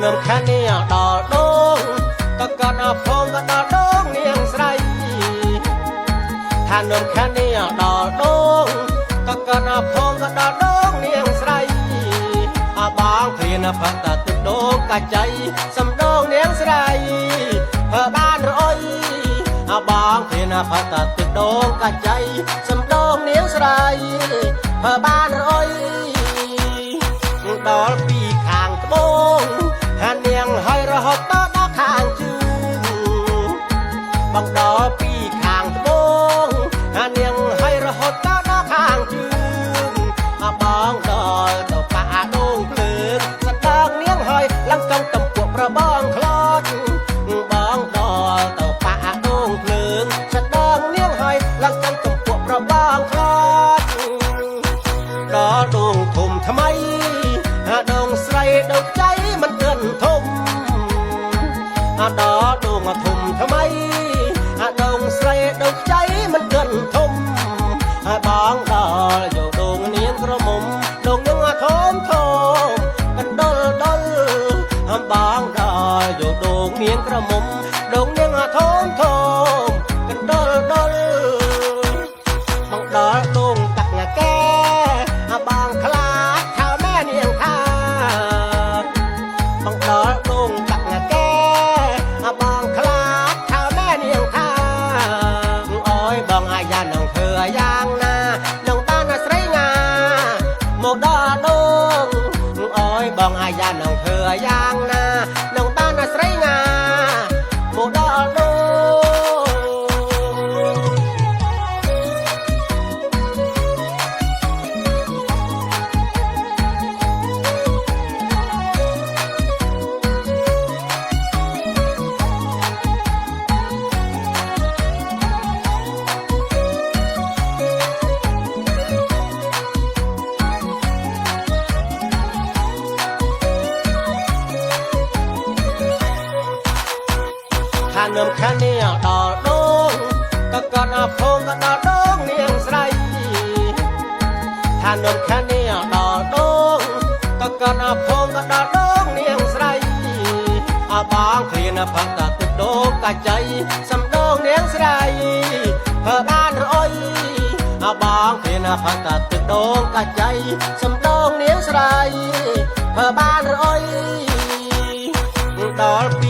នំខានីដល់ដងក៏កត់ផងក៏ដល់ដងនាងស្រីថានំខានីដល់ដងក៏កត់ផងក៏ដល់ដងនាងស្រីបងព្រានផឹកតែទឹកដងកាចៃសំដងនាងស្រីធ្វើបានរអុយបងព្រានផឹកតែទឹកដងកាចៃសំដងនាងស្រីធ្វើបានរអុយដល់ពីខាងត្បូងហានាងហើយរហូតដល់ខាងជើងបងដល់ពីខាងត្បូងហានាងហើយរហូតដល់ខាងជើងបងដល់ទៅប៉ាដងភ្លើងសណ្ដើងនាងហើយឡើងកង់តំពួកប្របងខ្លោចបងដល់ទៅប៉ាដងភ្លើងសណ្ដើងនាងហើយឡើងកង់តំពួកប្របងខ្លោចដល់ដងធំថ្មីដងស្រីដងใจมันเกินធំដល់ដងធំថ្មីដងស្រីដងใจมันเกินធំបងដល់យកដងនាងក្រមុំដងនាងធំធំកណ្ដុលដុលបងដល់យកដងនាងក្រមុំដងនាងធំធំកណ្ដុលដុលបងដល់ដងតាក់កែបងខ្លាចថាម៉ែនាងថាបងដល់ដងតាក់កែបងខ្លាចថាម៉ែនាងថាអើយបងអាយ៉ានឹងធ្វើយ៉ាងណានឹងបានស្រីងាមកដល់ដងអើយបងអាយ៉ានឹងធ្វើយ៉ាងណានឹងបានស្រីងាមកដល់ដងថានំខានីដល់ដងក៏កត់ផងក៏ដល់ដងនាងស្រីថានំខានីដល់ដងក៏កត់ផងក៏ដល់ដងនាងស្រីបងព្រានផឹកតែទឹកដងកាចៃសំដងនាងស្រីធ្វើបានរអុយបងព្រានផឹកតែទឹកដងកាចៃសំដងនាងស្រីធ្វើបានរអុយដល់ពី